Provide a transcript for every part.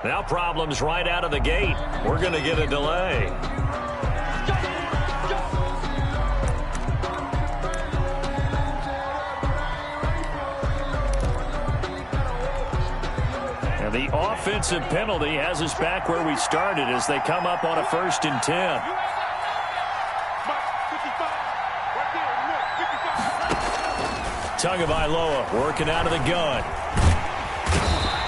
Now problems right out of the gate. We're going to get a delay. And the offensive penalty has us back where we started as they come up on a 1st and 10. Tagovailoa working out of the gun.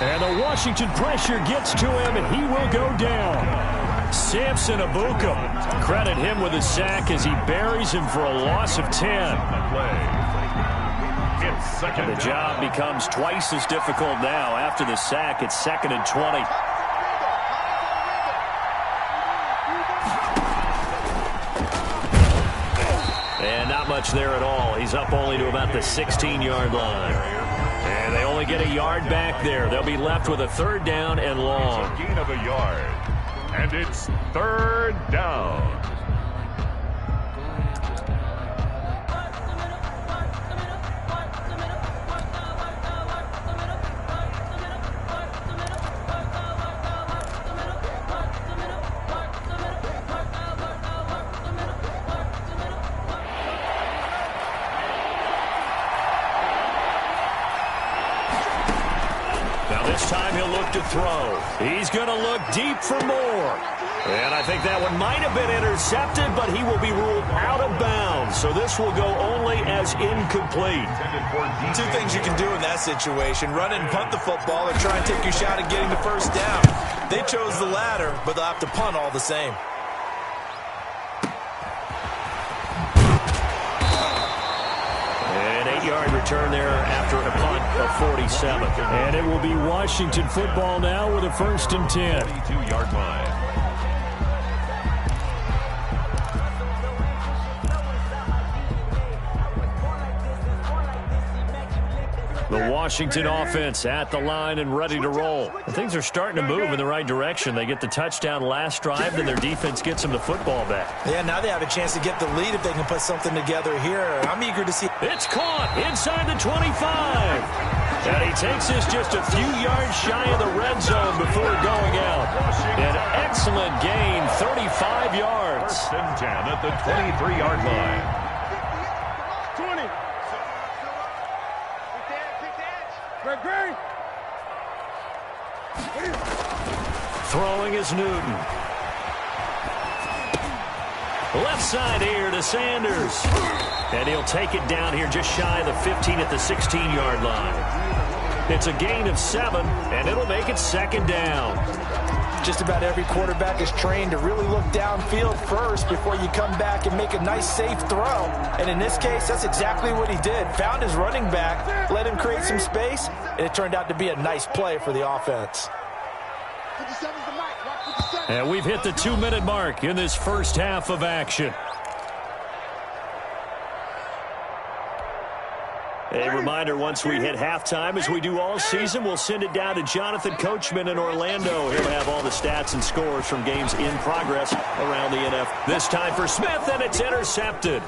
And the Washington pressure gets to him, and he will go down. Samson Ebukam, credit him with a sack as he buries him for a loss of 10. And the job becomes twice as difficult now. After the sack, it's 2nd and 20. And not much there at all. He's up only to about the 16-yard line. And they only get a yard back there. They'll be left with a 3rd down and long. It's a gain of a yard. And it's 3rd down. Time he'll look to throw. He's going to look deep for more. And I think that one might have been intercepted, but he will be ruled out of bounds. So this will go only as incomplete. 2 things you can do in that situation. Run and punt the football or try and take your shot at getting the 1st down. They chose the latter, but they'll have to punt all the same. An 8-yard return there after a punt of 47. And it will be Washington football now with a 1st and 10. 22-yard line. The Washington offense at the line and ready to roll. And things are starting to move in the right direction. They get the touchdown last drive, then their defense gets them the football back. Yeah, now they have a chance to get the lead if they can put something together here. I'm eager to see. It's caught inside the 25. And he takes this just a few yards shy of the red zone before going out. An excellent gain, 35 yards. 1st and 10 at the 23-yard line. Throwing is Newton. Left side here to Sanders. And he'll take it down here just shy of the 15 at the 16-yard line. It's a gain of 7, and it'll make it 2nd down. Just about every quarterback is trained to really look downfield first before you come back and make a nice, safe throw. And in this case, that's exactly what he did. Found his running back, let him create some space, and it turned out to be a nice play for the offense. And we've hit the 2-minute mark in this first half of action. A reminder, once we hit halftime, as we do all season, we'll send it down to Jonathan Coachman in Orlando. He'll have all the stats and scores from games in progress around the NFL. This time for Smith, and it's intercepted.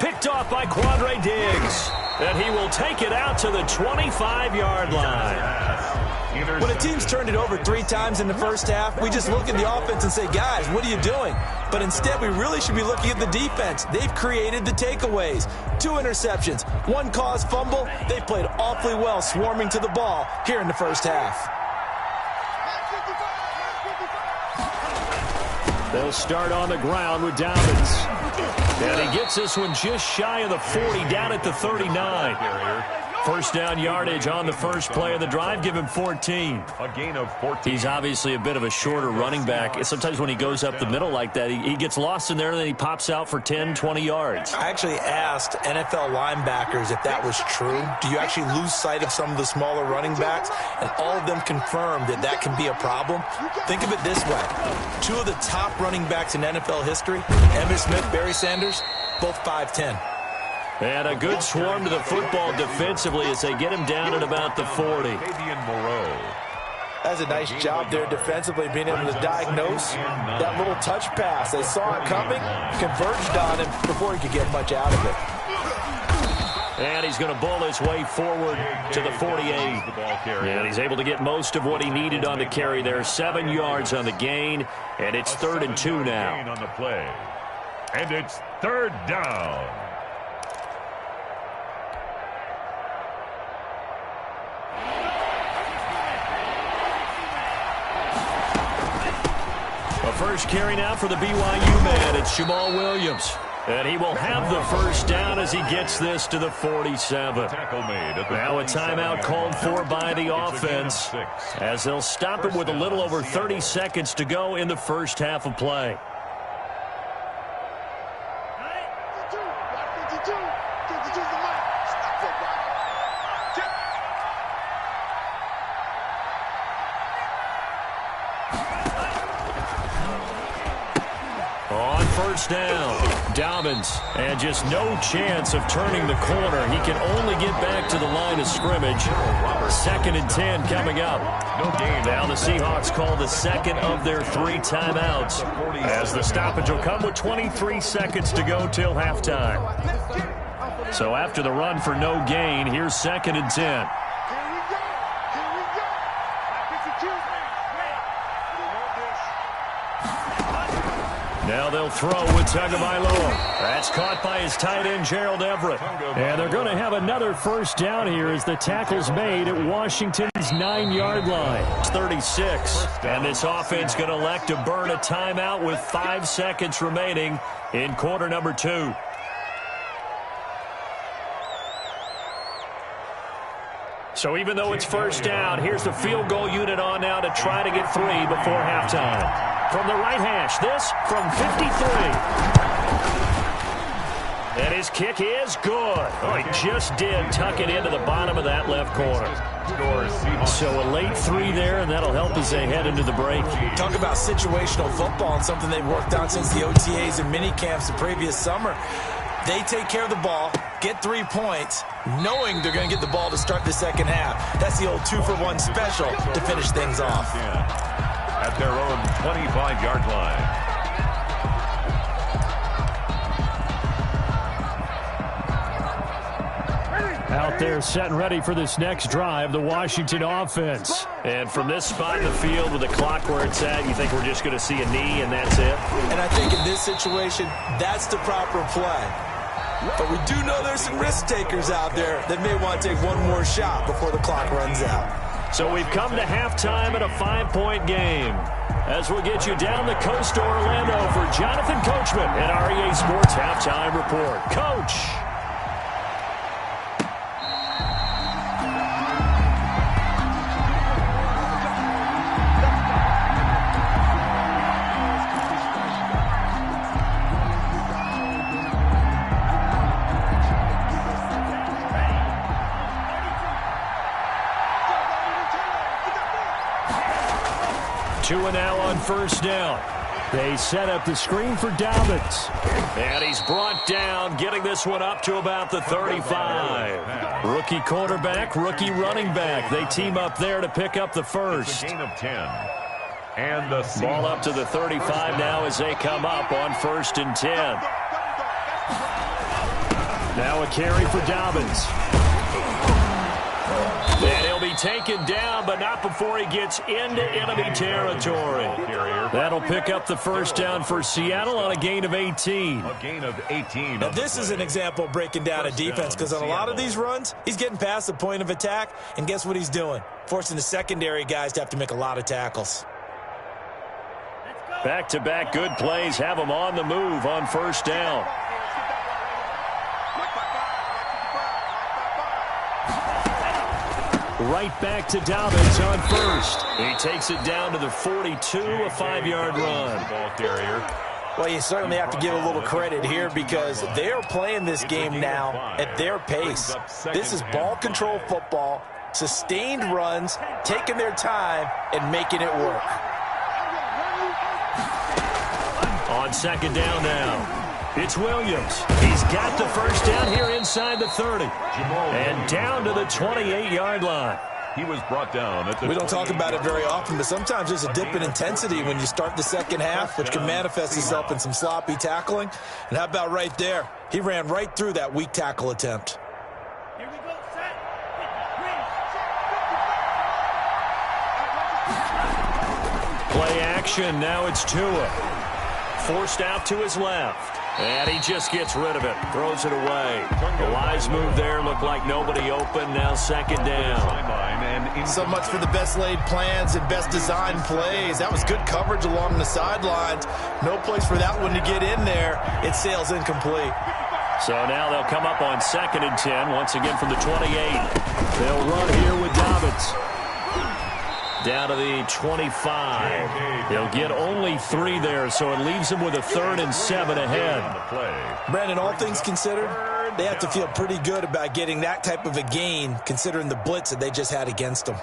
Picked off by Quandre Diggs. And he will take it out to the 25-yard line. When a team's turned it over 3 times in the first half, we just look at the offense and say, guys, what are you doing? But instead, we really should be looking at the defense. They've created the takeaways. 2 interceptions, 1 caused fumble. They've played awfully well swarming to the ball here in the first half. They'll start on the ground with Dobbins. And he gets this one just shy of the 40, down at the 39. First down yardage on the first play of the drive. Give him 14. A gain of 14. He's obviously a bit of a shorter running back. Sometimes when he goes up the middle like that, he gets lost in there, and then he pops out for 10, 20 yards. I actually asked NFL linebackers if that was true. Do you actually lose sight of some of the smaller running backs? And all of them confirmed that that can be a problem. Think of it this way. 2 of the top running backs in NFL history, Emmitt Smith, Barry Sanders, both 5'10". And a good swarm to the football defensively as they get him down at about the 40. That's a nice job there defensively, being able to diagnose that little touch pass. They saw it coming, converged on him before he could get much out of it. And he's going to bull his way forward to the 48. And he's able to get most of what he needed on the carry there. 7 yards on the gain, and it's 3rd and 2 now. On the play. And it's 3rd down. A first carry now for the BYU man. It's Jamal Williams. And he will have the first down as he gets this to the 47. Now a timeout called for by the offense as they'll stop it with a little over 30 seconds to go in the first half of play. On first down, Dobbins, and just no chance of turning the corner. He can only get back to the line of scrimmage. 2nd and 10 coming up. Now the Seahawks call the second of their 3 timeouts as the stoppage will come with 23 seconds to go till halftime. So after the run for no gain, here's 2nd and 10. Now they'll throw with Tagovailoa. That's caught by his tight end, Gerald Everett. And they're going to have another first down here as the tackle's made at Washington's 9-yard line. It's 36. And this offense going to elect to burn a timeout with 5 seconds remaining in quarter number 2. So even though it's first down, here's the field goal unit on now to try to get 3 before halftime. From the right hash, this from 53. And his kick is good. Oh, he just did tuck it into the bottom of that left corner. So a late 3 there, and that'll help as they head into the break. Talk about situational football and something they've worked on since the OTAs and mini camps the previous summer. They take care of the ball, get 3 points, knowing they're going to get the ball to start the second half. That's the old 2-for-1 special to finish things off. At their own 25-yard line. Out there set and ready for this next drive, the Washington offense. And from this spot in the field with the clock where it's at, you think we're just going to see a knee and that's it? And I think in this situation, that's the proper play. But we do know there's some risk takers out there that may want to take one more shot before the clock runs out. So we've come to halftime at a 5-point game. As we'll get you down the coast to Orlando for Jonathan Coachman at REA Sports Halftime Report. Coach. Two and now on first down. They set up the screen for Dobbins. And he's brought down, getting this one up to about the 35. Rookie quarterback, rookie running back. They team up there to pick up the first. Gain of 10. And the ball up to the 35 now as they come up on 1st and 10. Now a carry for Dobbins. And he'll be taken down, but not before he gets into enemy territory. That'll pick up the first down for Seattle on a gain of 18. A gain of 18. Now, this is an example of breaking down a defense, because on a lot of these runs, he's getting past the point of attack, and guess what he's doing? Forcing the secondary guys to have to make a lot of tackles. Back-to-back good plays have him on the move on first down. Right back to Dobbins on first. He takes it down to the 42, a 5-yard run. Ball carrier. Well, you certainly have to give a little credit here because they're playing this game now at their pace. This is ball control football, sustained runs, taking their time, and making it work. On second down now. It's Williams. He's got the first down here inside the 30. And down to the 28-yard line. He was brought down at the We don't talk about it very often, but sometimes there's a dip in intensity when you start the second half, which can manifest itself in some sloppy tackling. And how about right there? He ran right through that weak tackle attempt. action. Now it's Tua. Forced out to his left. And he just gets rid of it. Throws it away. The wise move there. Looked like nobody open. Now second down. So much for the best laid plans and best designed plays. That was good coverage along the sidelines. No place for that one to get in there. It sails incomplete. So now they'll come up on 2nd and 10. Once again from the 28. They'll run here with Dobbins. Down to the 25. They'll get only 3 there, so it leaves them with a 3rd and 7 ahead. Brandon, all things considered, they have to feel pretty good about getting that type of a gain, considering the blitz that they just had against them.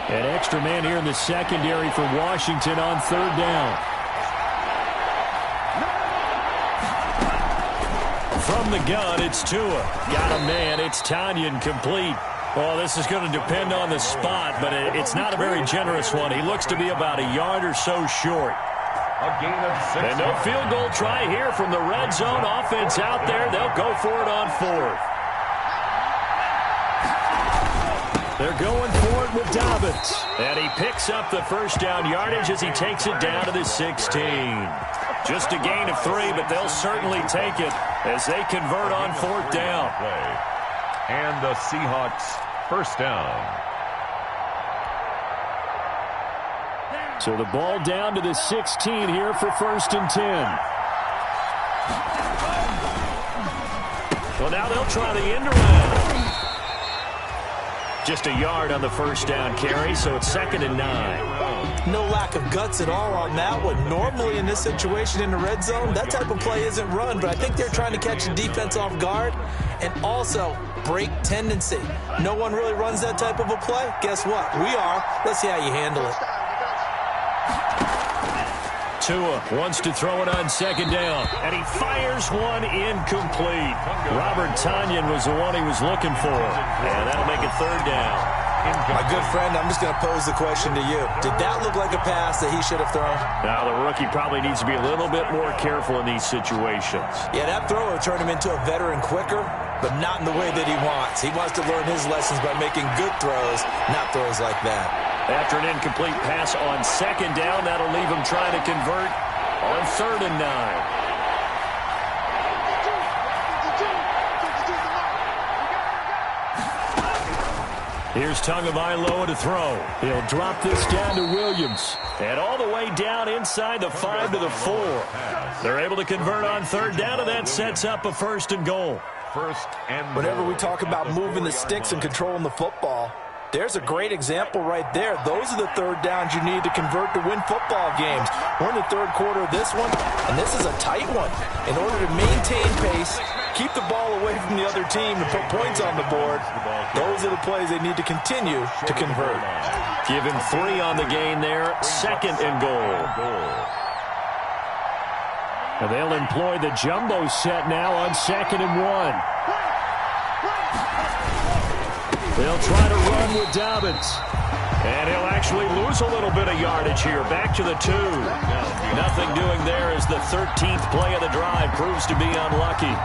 An extra man here in the secondary for Washington on 3rd down. From the gun, it's Tua. Got a man. It's Tanyan complete. Well, this is going to depend on the spot, but it's not a very generous one. He looks to be about a yard or so short. A gain of 6. And no field goal try here from the red zone. Offense out there. They'll go for it on 4th. They're going for it with Dobbins. And he picks up the first down yardage as he takes it down to the 16. Just a gain of 3, but they'll certainly take it as they convert on 4th down. And the Seahawks first down. So the ball down to the 16 here for 1st and 10. Well, now they'll try the end around. Just a yard on the first down carry, so it's 2nd and 9. No lack of guts at all on that one. Normally in this situation in the red zone, that type of play isn't run, but I think they're trying to catch the defense off guard and also break tendency. No one really runs that type of a play. Guess what? We are. Let's see how you handle it. Tua wants to throw it on 2nd down, and he fires one incomplete. Robert Tanyan was the one he was looking for, and that'll make it 3rd down. My good friend, I'm just going to pose the question to you. Did that look like a pass that he should have thrown? Now, the rookie probably needs to be a little bit more careful in these situations. Yeah, that throw will turn him into a veteran quicker, but not in the way that he wants. He wants to learn his lessons by making good throws, not throws like that. After an incomplete pass on 2nd down, that'll leave him trying to convert on 3rd and 9. Here's Tagovailoa to throw. He'll drop this down to Williams. And all the way down inside the 5 to the 4. They're able to convert on 3rd down, and that sets up a 1st and goal. Whenever we talk about moving the sticks and controlling the football, there's a great example right there. Those are the 3rd downs you need to convert to win football games. We're in the 3rd quarter of this one, and this is a tight one. In order to maintain pace, keep the ball away from the other team and put points on the board, those are the plays they need to continue to convert. Give him 3 on the gain there. 2nd and goal. And they'll employ the jumbo set now on 2nd and 1. They'll try to run with Dobbins. And he'll actually lose a little bit of yardage here. Back to the 2. Nothing doing there as the 13th play of the drive proves to be unlucky.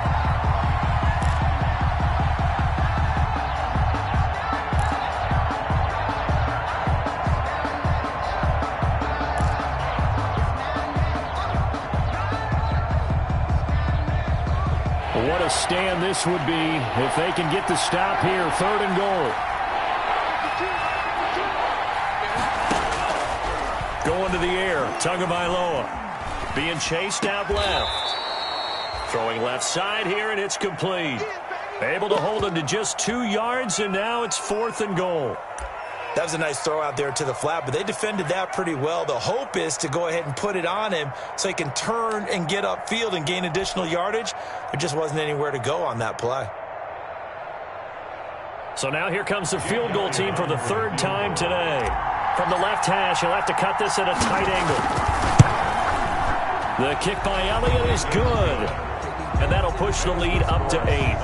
What a stand this would be if they can get the stop here. 3rd and goal. Going to the air. Tagovailoa being chased out left. Throwing left side here, and it's complete. Able to hold him to just 2 yards, and now it's 4th and goal. That was a nice throw out there to the flat, but they defended that pretty well. The hope is to go ahead and put it on him so he can turn and get upfield and gain additional yardage. There just wasn't anywhere to go on that play. So now here comes the field goal team for the 3rd time today. From the left hash, he'll have to cut this at a tight angle. The kick by Elliott is good. And that'll push the lead up to 8.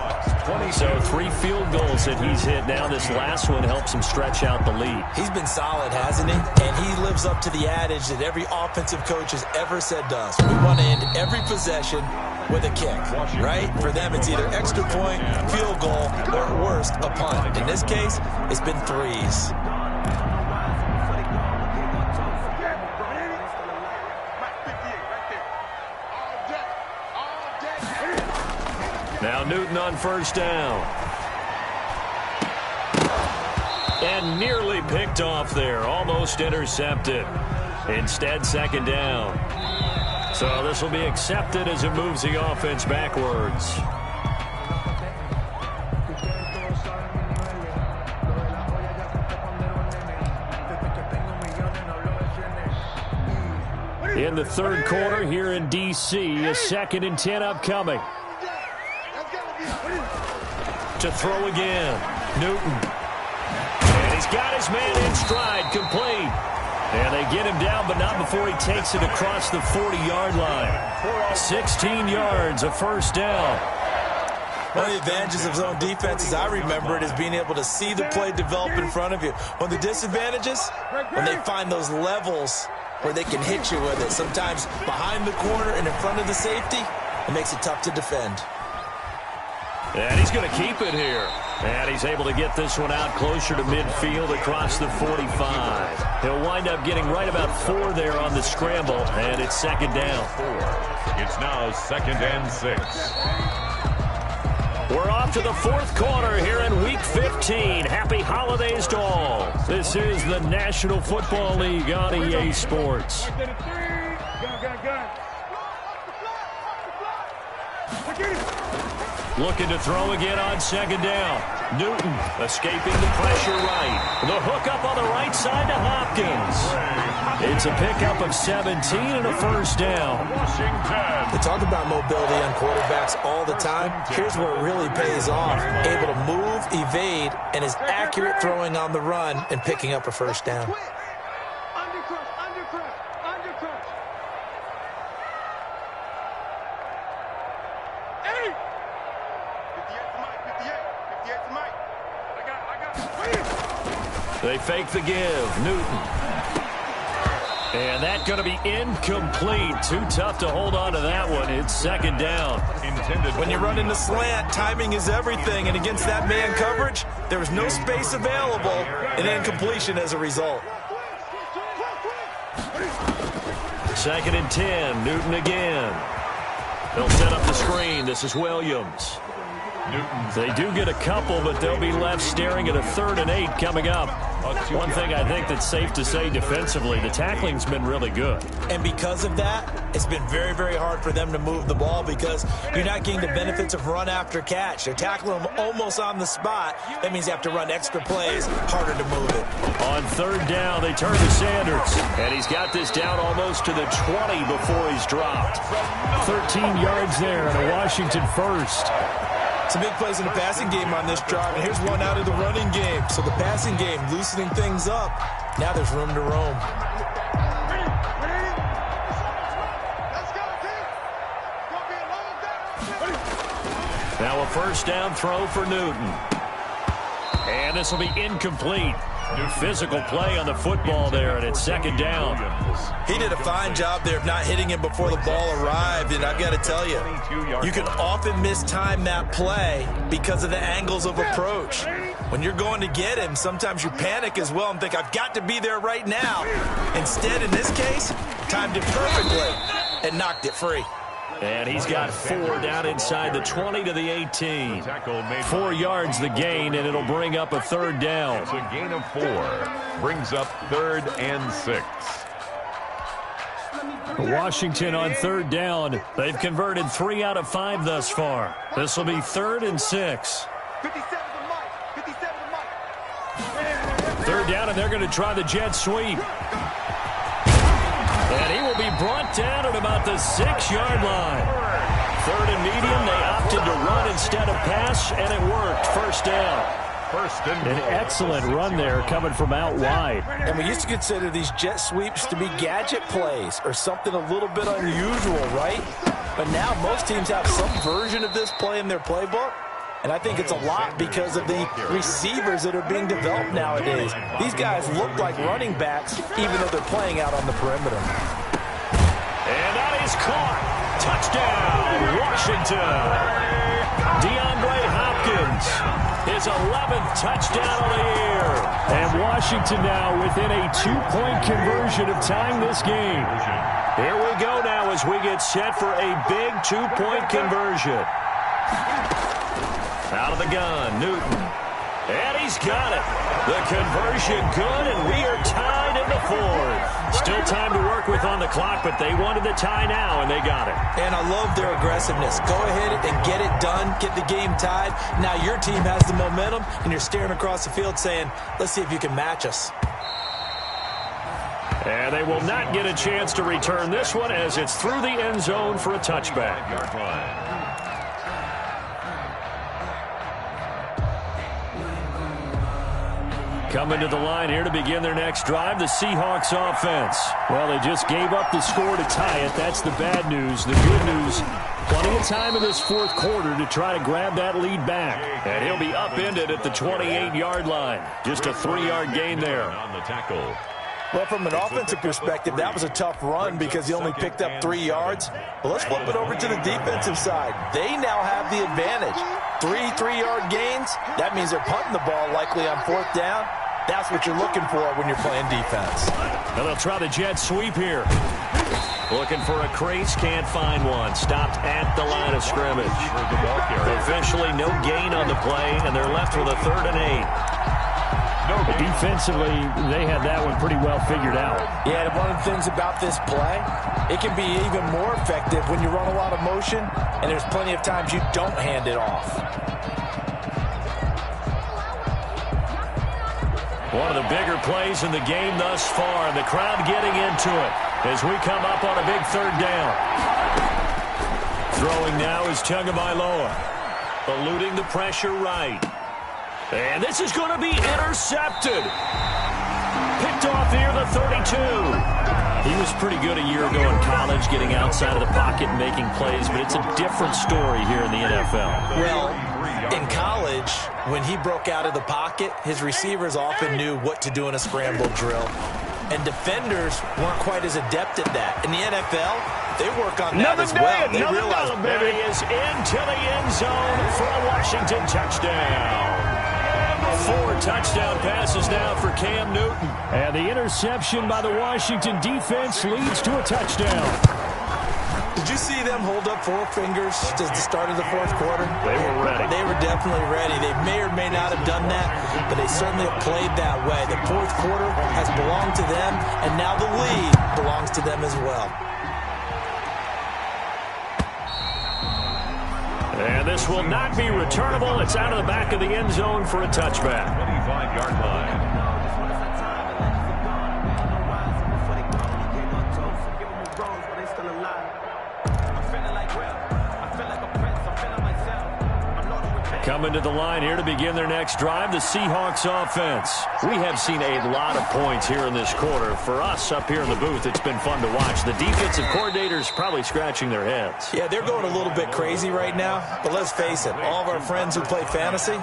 So 3 field goals that he's hit now. This last one helps him stretch out the lead. He's been solid, hasn't he? And he lives up to the adage that every offensive coach has ever said to us. We want to end every possession with a kick, right? For them, it's either extra point, field goal, or at worst, a punt. In this case, it's been 3s. Now Newton on first down. And nearly picked off there. Almost intercepted. Instead, second down. So this will be accepted as it moves the offense backwards. In the third quarter here in D.C., a 2nd and 10 upcoming. To throw again, Newton. And he's got his man in stride, complete. And they get him down, but not before he takes it across the 40-yard line. 16 yards, a first down. One of the advantages of zone defense, as I remember it, is being able to see the play develop in front of you. One of the disadvantages, when they find those levels where they can hit you with it, sometimes behind the corner and in front of the safety, it makes it tough to defend. And he's going to keep it here. And he's able to get this one out closer to midfield across the 45. He'll wind up getting right about 4 there on the scramble, and it's second down. It's now 2nd and 6. We're off to the fourth quarter here in Week 15. Happy holidays to all. This is the National Football League on EA Sports. Looking to throw again on second down. Newton escaping the pressure right. The hook up on the right side to Hopkins. It's a pickup of 17 and a first down. They talk about mobility on quarterbacks all the time. Here's where it really pays off. Able to move, evade, and is accurate throwing on the run and picking up a first down. They fake the give. Newton. And that's going to be incomplete. Too tough to hold on to that one. It's second down. When you run in the slant, timing is everything. And against that man coverage, there was no space available and incompletion as a result. 2nd and 10. Newton again. They'll set up the screen. This is Williams. They do get a couple, but they'll be left staring at a 3rd and 8 coming up. One thing I think that's safe to say defensively, the tackling's been really good. And because of that, it's been very, very hard for them to move the ball because you're not getting the benefits of run after catch. They're tackling them almost on the spot. That means you have to run extra plays, harder to move it. On 3rd down, they turn to Sanders. And he's got this down almost to the 20 before he's dropped. 13 yards there and a Washington first. Some big plays in the passing game on this drive, and here's one out of the running game. So the passing game loosening things up. Now there's room to roam. Now a first down throw for Newton. And this will be incomplete. Physical play on the football there, and it's second down. He did a fine job there of not hitting him before the ball arrived, and I've got to tell you, you can often mistime that play because of the angles of approach. When you're going to get him, sometimes you panic as well and think, I've got to be there right now. Instead, in this case, timed it perfectly and knocked it free. And he's got 4 down inside the 20 to the 18. 4 yards the gain, and it'll bring up a 3rd down. It's a gain of 4. Brings up 3rd and 6. Washington on 3rd down. They've converted 3 out of 5 thus far. This will be 3rd and 6. 3rd down, and they're going to try the jet sweep. And he will be brought down at about the 6-yard line. 3rd and medium, they opted to run instead of pass, and it worked. First down. An excellent run there coming from out wide. And we used to consider these jet sweeps to be gadget plays or something a little bit unusual, right? But now most teams have some version of this play in their playbook. And I think it's a lot because of the receivers that are being developed nowadays. These guys look like running backs, even though they're playing out on the perimeter. And that is caught. Touchdown, Washington. DeAndre Hopkins, his 11th touchdown of the year. And Washington now within a 2-point conversion of tying this game. Here we go now as we get set for a big 2-point conversion. Out of the gun, Newton. And he's got it. The conversion good, and we are tied in the fourth. Still time to work with on the clock, but they wanted the tie now, and they got it. And I love their aggressiveness. Go ahead and get it done, get the game tied. Now your team has the momentum, and you're staring across the field saying, let's see if you can match us. And they will not get a chance to return this one as it's through the end zone for a touchback. Coming to the line here to begin their next drive, the Seahawks offense. Well, they just gave up the score to tie it. That's the bad news. The good news, plenty of time in this fourth quarter to try to grab that lead back. And he'll be upended at the 28-yard line. Just a 3-yard gain there. On the tackle. Well, from an offensive perspective, that was a tough run because he only picked up 3 yards. But let's flip it over to the defensive side. They now have the advantage. 3-3-yard gains, that means they're punting the ball likely on fourth down. That's what you're looking for when you're playing defense. And they'll try the jet sweep here. Looking for a crease, can't find one. Stopped at the line of scrimmage. Officially no gain on the play, and they're left with a 3rd and 8. Defensively, they had that one pretty well figured out. Yeah, and one of the things about this play, it can be even more effective when you run a lot of motion, and there's plenty of times you don't hand it off. One of the bigger plays in the game thus far, and the crowd getting into it as we come up on a big 3rd down. Throwing now is Tagovailoa, eluding the pressure right. And this is going to be intercepted. Picked off near the 32. He was pretty good a year ago in college, getting outside of the pocket and making plays, but it's a different story here in the NFL. Well, in college, when he broke out of the pocket, his receivers often knew what to do in a scramble drill. And defenders weren't quite as adept at that. In the NFL, they work on that as well. They realize Barry is into the end zone for a Washington touchdown. 4 touchdown passes now for Cam Newton. And the interception by the Washington defense leads to a touchdown. Did you see them hold up 4 fingers at the start of the fourth quarter? They were ready. They were definitely ready. They may or may not have done that, but they certainly have played that way. The fourth quarter has belonged to them, and now the lead belongs to them as well. And this will not be returnable. It's out of the back of the end zone for a touchback. 25-yard line. Coming to the line here to begin their next drive, the Seahawks offense. We have seen a lot of points here in this quarter. For us up here in the booth, it's been fun to watch. The defensive coordinators probably scratching their heads. Yeah, they're going a little bit crazy right now, but let's face it, all of our friends who play fantasy,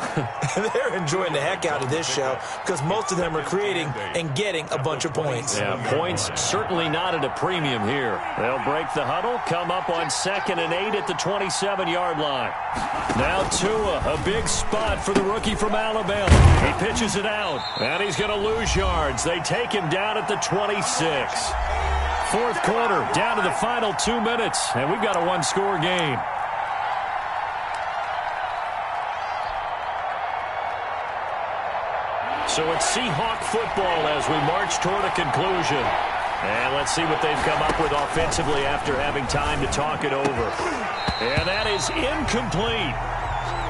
they're enjoying the heck out of this show because most of them are creating and getting a bunch of points. Yeah, points certainly not at a premium here. They'll break the huddle, come up on 2nd and 8 at the 27-yard line. Now Tua, a big spot for the rookie from Alabama. He pitches it out, and he's going to lose yards. They take him down at the 26. Fourth quarter, down to the final 2 minutes, and we've got a 1-score game. So it's Seahawk football as we march toward a conclusion. And let's see what they've come up with offensively after having time to talk it over. And that is incomplete.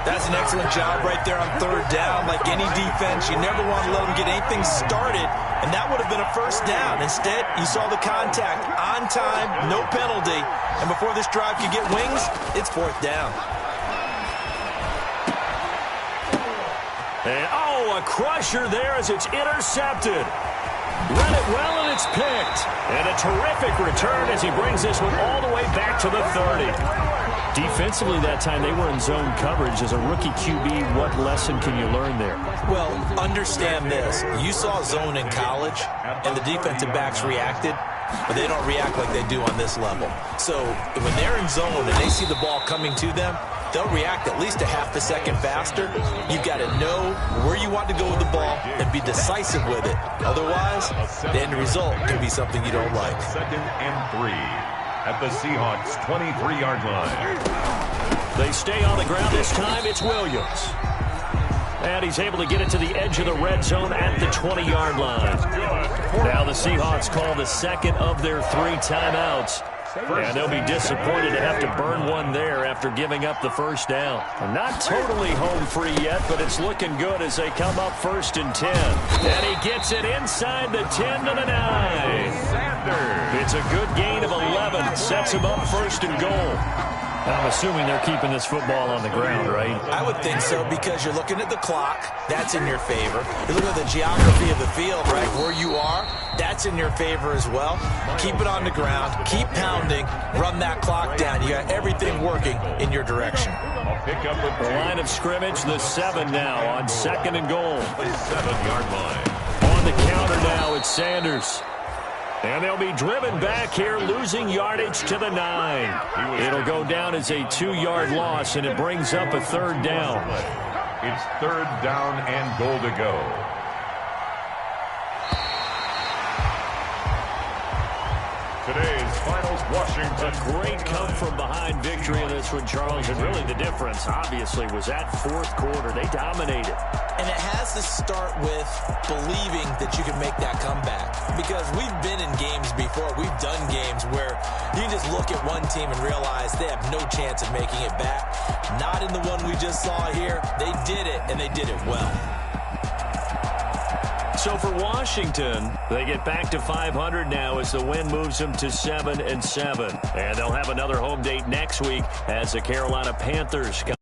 That's an excellent job right there on 3rd down. Like any defense, you never want to let them get anything started, and that would have been a 1st down. Instead, you saw the contact on time, no penalty, and before this drive could get wings, it's 4th down. And, a crusher there as it's intercepted. Read it well, and it's picked. And a terrific return as he brings this one all the way back to the 30. Defensively that time, they were in zone coverage. As a rookie QB, what lesson can you learn there? Well, understand this. You saw zone in college, and the defensive backs reacted, but they don't react like they do on this level. So when they're in zone and they see the ball coming to them, they'll react at least a half a second faster. You've got to know where you want to go with the ball and be decisive with it. Otherwise, the end result can be something you don't like. 2nd and 3 at the Seahawks' 23-yard line. They stay on the ground this time. It's Williams. And he's able to get it to the edge of the red zone at the 20-yard line. Now the Seahawks call the second of their 3 timeouts. And they'll be disappointed to have to burn one there after giving up the first down. Not totally home free yet, but it's looking good as they come up 1st and 10. And he gets it inside the 10 to the 9. It's a good gain of 11. Sets him up 1st and goal. I'm assuming they're keeping this football on the ground, right? I would think so, because you're looking at the clock. That's in your favor. You're looking at the geography of the field, right? Where you are, that's in your favor as well. Keep it on the ground. Keep pounding. Run that clock down. You got everything working in your direction. The line of scrimmage, the 7 now on 2nd and goal. 7-yard line. On the counter now, it's Sanders. And they'll be driven back here, losing yardage to the 9. It'll go down as a 2-yard loss, and it brings up a 3rd down. It's 3rd down and goal to go. Today's finals, Washington. A great come-from-behind victory in this one, Charles. And really the difference, obviously, was that 4th quarter. They dominated. And it has to start with believing that you can make that comeback. Because we've been in games before. We've done games where you can just look at one team and realize they have no chance of making it back. Not in the one we just saw here. They did it, and they did it well. So for Washington, they get back to 500 now as the win moves them to 7-7. And they'll have another home date next week as the Carolina Panthers come.